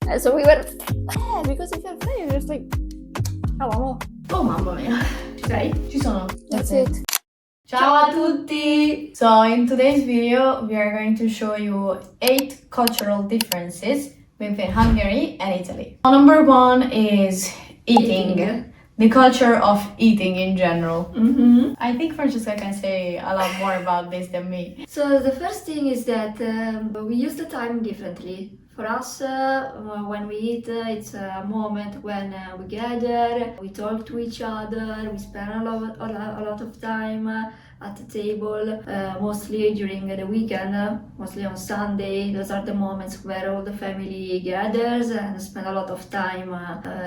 And so we were, because if you're funny, you're just like, oh, Oh mamma mia. Ci sei? Ci sono. that's it. Ciao a tutti! So in today's video we are going to show you 8 cultural differences between Hungary and Italy. Number 1 is eating. The culture of eating in general. I think Francesca can say a lot more about this than me. So the first thing is that we use the time differently. For us, when we eat, it's a moment when we gather, we talk to each other, we spend a lot of time at the table, mostly during the weekend, mostly on Sunday. Those are the moments where all the family gathers and spend a lot of time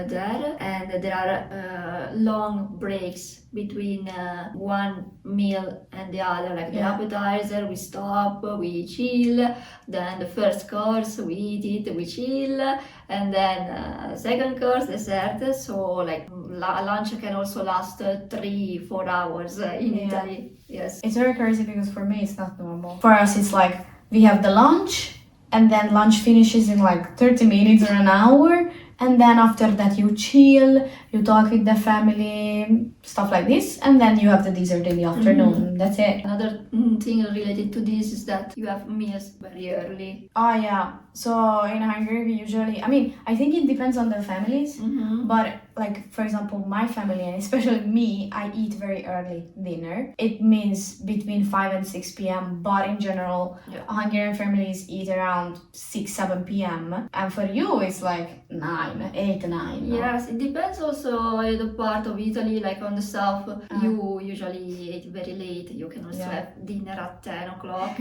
there. And there are long breaks between one meal and the other, like the appetizer, we stop, we chill, then the first course, we eat it, we chill, and then second course, dessert. So like lunch can also last 3-4 hours in Italy. Yes. It's very crazy because for me it's not normal. For us it's like we have the lunch and then lunch finishes in like 30 minutes or an hour. And then after that you chill, you talk with the family, stuff like this. And then you have the dessert in the afternoon. That's it. Another thing related to this is that you have meals very early. Oh yeah. So in Hungary we usually, I think it depends on the families. But like for example, my family and especially me, I eat very early dinner. It means between 5 and 6 p.m. But in general, Hungarian families eat around 6-7 p.m. And for you it's like 8-9. No? Yes, it depends also the part of Italy. Like on the south, you usually eat very late. You can also have dinner at 10 o'clock.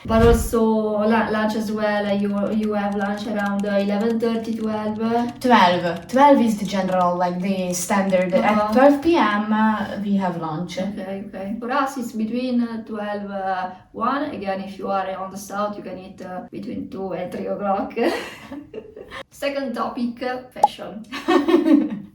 But also lunch as well. You have lunch around 11:30, 12. 12 is the general, like the standard. At 12 p.m. We have lunch. Okay. For us, it's between 12, 1. Again, if you are on the south, you can eat between 2 and 3 o'clock. Second topic, fashion.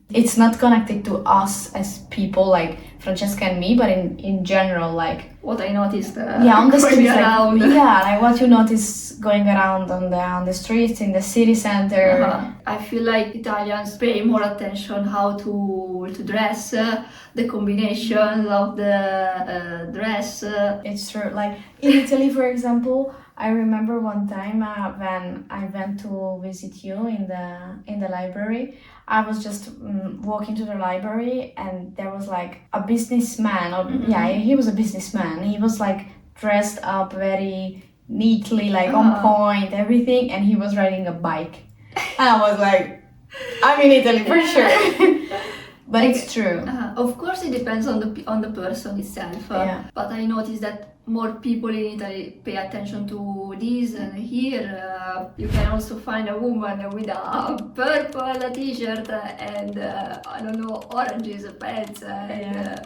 It's not connected to us as people, like Francesca and me, but in general, like what I noticed on the streets, around. Like what you notice going around on the streets in the city center. I feel like Italians pay more attention how to dress, the combinations of the dress. It's true. Like in Italy, for example, I remember one time when I went to visit you in the library. I was just walking to the library and there was like a businessman. He was a businessman. He was like dressed up very neatly, like on point, everything, and he was riding a bike. And I was like, I'm in Italy for sure. But it's true. Of course, it depends on the person itself. But I noticed that more people in Italy pay attention to this, and here you can also find a woman with a purple t-shirt and oranges pants.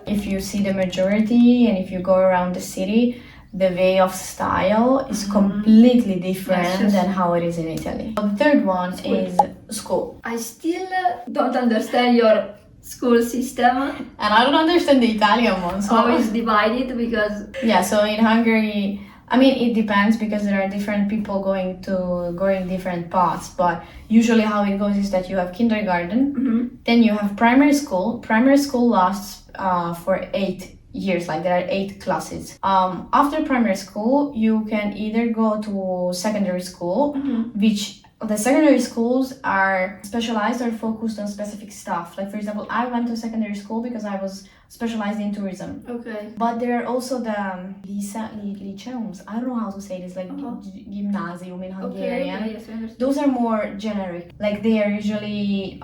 If you see the majority and if you go around the city, the way of style is completely different than how it is in Italy. The third one is school. I still don't understand your school system. And I don't understand the Italian one. So how it's divided because... so in Hungary, it depends because there are different people going different paths. But usually how it goes is that you have kindergarten, then you have primary school. Primary school lasts for 8 years, like there are 8 classes. After primary school, you can either go to secondary school, which the secondary schools are specialized or focused on specific stuff. Like for example, I went to secondary school because I was specialized in tourism. Okay. But there are also the lyceums. I don't know how to say this, like gymnasium in Hungarian. Okay, yes, I understand. Those are more generic. Like they are usually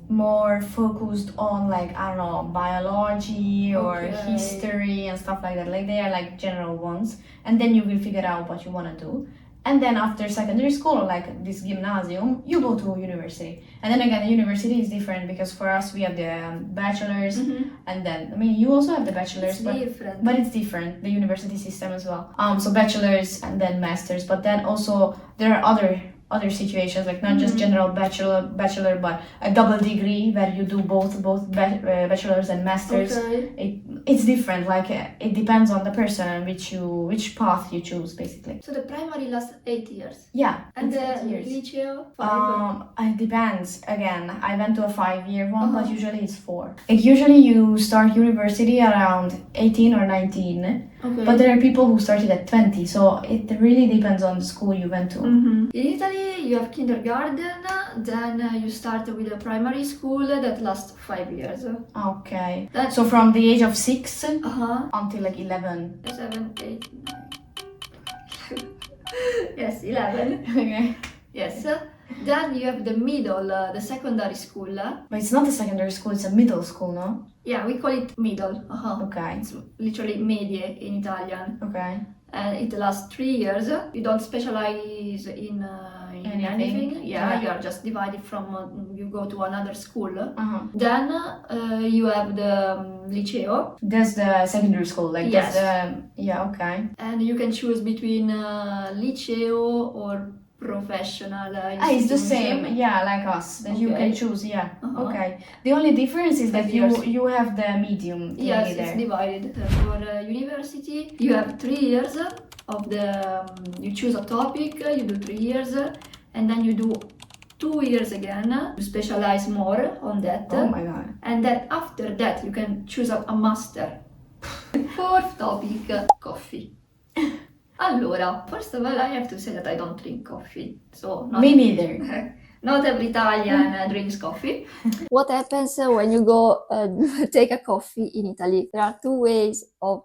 more focused on like, I don't know, biology or history and stuff like that. Like they are like general ones. And then you will figure out what you want to do. And then after secondary school, like this gymnasium, you go to university. And then again, the university is different because for us, we have the bachelor's. And then, you also have the bachelor's, but it's different, the university system as well. So bachelor's and then master's. But then also there are other situations, like not just general bachelor, but a double degree where you do both bachelors and masters. Okay. It's different. Like it depends on the person and which path you choose, basically. So the primary lasts 8 years. Yeah, And it's the 8 years. liceo 5. It depends. Again, I went to a 5-year one, but usually it's 4. Like usually you start university around 18 or 19. Okay. But there are people who started at 20, so it really depends on the school you went to. In Italy, you have kindergarten, then you start with a primary school that lasts 5 years. Okay. So from the age of 6 Uh-huh. until like 11. 7, 8, 9. Yes, 11. Okay. Yes. Then you have the middle, the secondary school. But it's not a secondary school, it's a middle school, no? Yeah, we call it middle. Okay. It's literally medie in Italian. Okay. And it lasts 3 years. You don't specialize in anything. Yeah, you are just divided from, you go to another school. Then you have the liceo. That's the secondary school, like yes. Yeah, okay. And you can choose between liceo or professional it's the same, yeah, like us. That you can choose, yeah. Okay. The only difference is that you have the medium thing. Yes, there. It's divided. For university, you have 3 years of the. You choose a topic, you do 3 years, and then you do 2 years again. You specialize more on that. Oh my god! And then after that, you can choose a master. Fourth topic, coffee. Allora, first of all, I have to say that I don't drink coffee. So me neither. Not every Italian drinks coffee. What happens when you go take a coffee in Italy? There are 2 ways of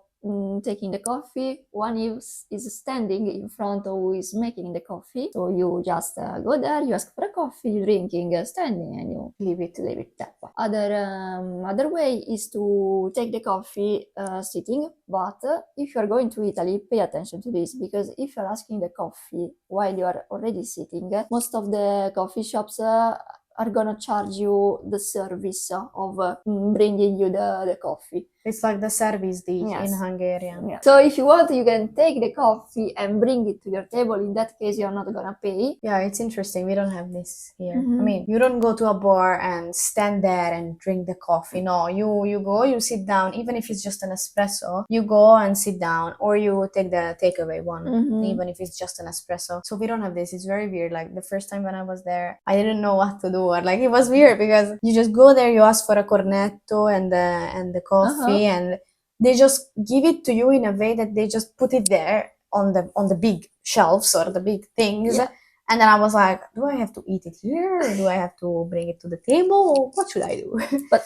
taking the coffee. One is standing in front of who is making the coffee. So you just go there, you ask for a coffee, you drinking, standing, and you leave it that way. Other way is to take the coffee sitting. But if you are going to Italy, pay attention to this, because if you are asking the coffee while you are already sitting, most of the coffee shops are gonna charge you the service of bringing you the coffee. It's like the service dish in Hungarian. Yeah. So if you want, you can take the coffee and bring it to your table. In that case, you're not gonna pay. Yeah, it's interesting. We don't have this here. I mean, you don't go to a bar and stand there and drink the coffee. No, you go, you sit down, even if it's just an espresso, you go and sit down, or you take the takeaway one, even if it's just an espresso. So we don't have this. It's very weird. Like the first time when I was there, I didn't know what to do. Or like it was weird because you just go there, you ask for a cornetto and the coffee. And they just give it to you in a way that they just put it there on the big shelves or the big things. And then I was like, do I have to eat it here, or do I have to bring it to the table? What should I do? But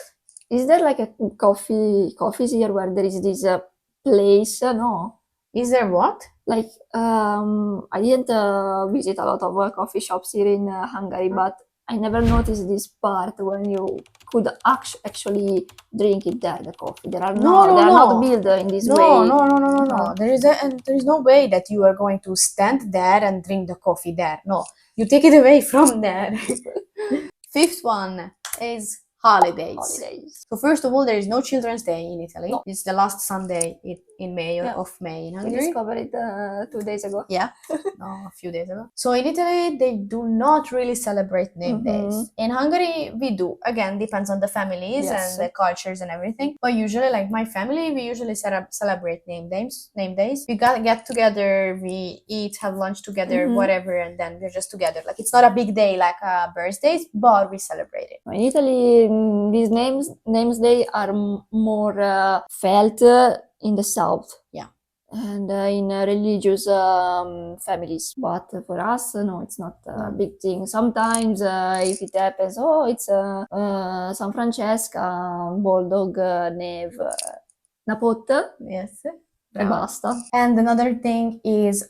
is there like a coffees here where there is this place? No. Is there what? Like I didn't visit a lot of coffee shops here in Hungary, but I never noticed this part when you could actually drink it there, the coffee. They are not built in this way. No. There is no way that you are going to stand there and drink the coffee there. No, you take it away from there. Fifth one is holidays. So first of all, there is no Children's Day in Italy. No. It's the last Sunday in May of May in Hungary. We discovered it 2 days ago. Yeah, no, a few days ago. So in Italy, they do not really celebrate name days. In Hungary, we do. Again, depends on the families and the cultures and everything. But usually, like my family, we usually celebrate name days. We get together, we eat, have lunch together, whatever, and then we're just together. Like it's not a big day like birthdays, but we celebrate it. In Italy, these names day are more felt in the south. Yeah. And in religious families. But for us, no, it's not a big thing. Sometimes if it happens, it's San Francesca, Bulldog, Neve, Napot. Yes. E basta. And another thing is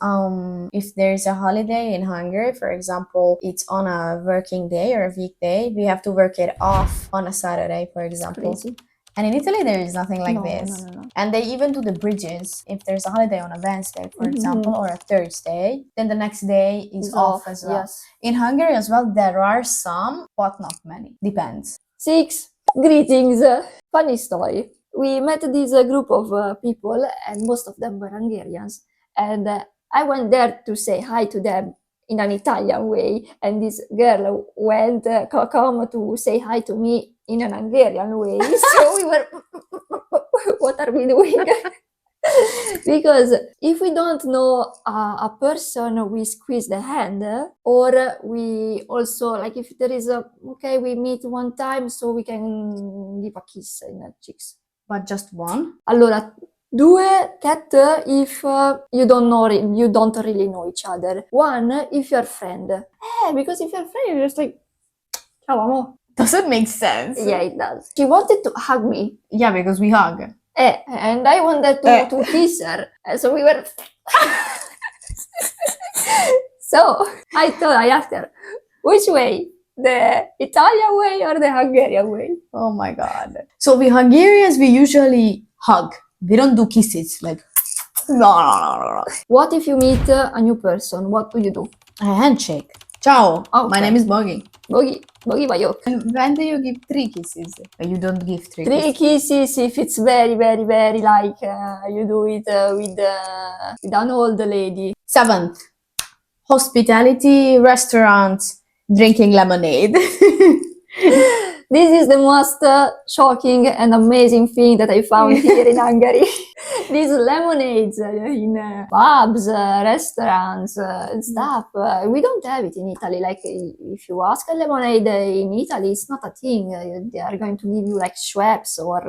if there's a holiday in Hungary, for example, it's on a working day or a weekday, we have to work it off on a Saturday, for example. Crazy. And in Italy, there is nothing like this. No. And they even do the bridges. If there's a holiday on a Wednesday, for example, or a Thursday, then the next day is off as well. Yes. In Hungary as well, there are some, but not many. Depends. 6. Greetings. Funny story. We met this group of people, and most of them were Hungarians. And I went there to say hi to them in an Italian way, and this girl went come to say hi to me in an Hungarian way. So we were, what are we doing? Because if we don't know a person, we squeeze the hand, or we also, like, if there is a, okay, we meet one time, so we can give a kiss in the cheeks. But just one? Allora, due, that if you don't really know each other. One, if you're friend. Because if you're friend, you're just like, ciao, amo. Doesn't make sense. Yeah, it does. She wanted to hug me. Yeah, because we hug. And I wanted to kiss her. So we were... So I asked her, which way? The Italian way or the Hungarian way? Oh my god. So we Hungarians, we usually hug. We don't do kisses. Like, no. What if you meet a new person? What do you do? A handshake. Ciao. Oh, My okay. name is Bogi. Bogi Bayok. And when do you give 3 kisses? You don't give 3 3 kisses if it's very, very, very like you do it with an old lady. 7th, hospitality, restaurants, drinking lemonade. This is the most shocking and amazing thing that I found here in Hungary. These lemonades in pubs, restaurants, and stuff. We don't have it in Italy. Like, if you ask a lemonade in Italy, it's not a thing. They are going to give you like Schweppes or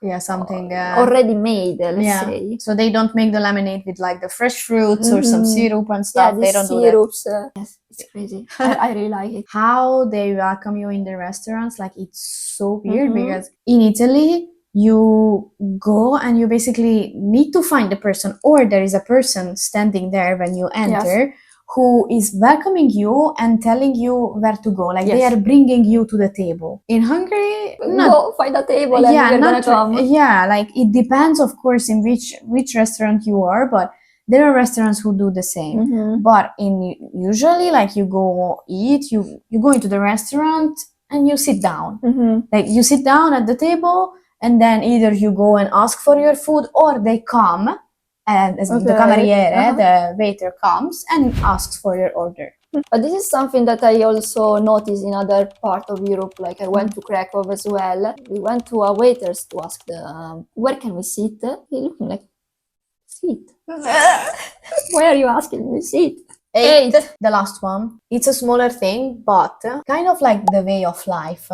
Yeah, something already made, let's say. So they don't make the lemonade with like the fresh fruits or some syrup and stuff. Yeah, they don't syrups, do that. Yes, it's crazy. I really like it. How they welcome you in the restaurants, like, it's so weird because in Italy you go and you basically need to find the person, or there is a person standing there when you enter. Yes. Who is welcoming you and telling you where to go. Like, they are bringing you to the table. In Hungary, go find a table and you're gonna come. Yeah, like, it depends, of course, in which restaurant you are, but there are restaurants who do the same. But usually, like, you go eat, you go into the restaurant and you sit down. Like, you sit down at the table, and then either you go and ask for your food, or they come. And the cameriere, the waiter, comes and asks for your order. But this is something that I also noticed in other parts of Europe. Like, I went to Krakow as well. We went to a waiters to ask where can we sit? He looked like, sit. Why are you asking me sit? 8. The last one. It's a smaller thing, but kind of like the way of life.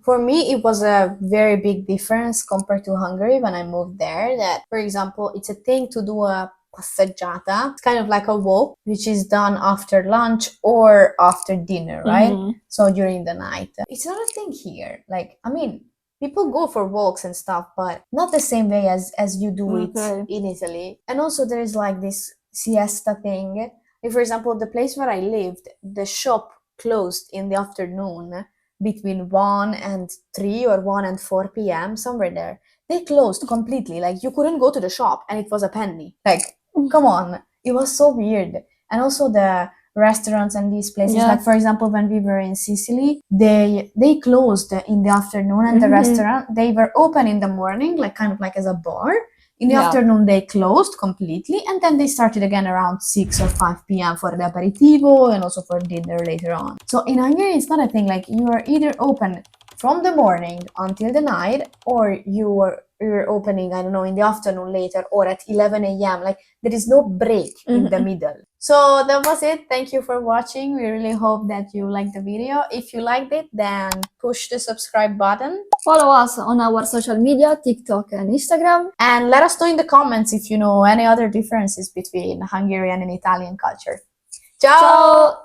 For me, it was a very big difference compared to Hungary when I moved there. That, for example, it's a thing to do a passeggiata. It's kind of like a walk, which is done after lunch or after dinner, right? So during the night. It's not a thing here. Like, I mean, people go for walks and stuff, but not the same way as you do it in Italy. And also there is like this siesta thing. Like, for example, the place where I lived, the shop closed in the afternoon between 1 and 3 or 1 and 4 p.m. somewhere there. They closed completely. Like, you couldn't go to the shop and it was a penny. Like, come on. It was so weird. And also the restaurants and these places, like, for example, when we were in Sicily, they closed in the afternoon, and the restaurant, they were open in the morning, like, kind of like as a bar. In the afternoon, they closed completely, and then they started again around 6 or 5 p.m. for the aperitivo and also for dinner later on. So in Hungary, it's not a thing. Like, you are either open from the morning until the night, or you're opening, I don't know, in the afternoon later, or at 11 a.m. Like, there is no break in the middle. So that was it. Thank you for watching. We really hope that you liked the video. If you liked it, then push the subscribe button. Follow us on our social media, TikTok and Instagram. And let us know in the comments if you know any other differences between Hungarian and Italian culture. Ciao! Ciao!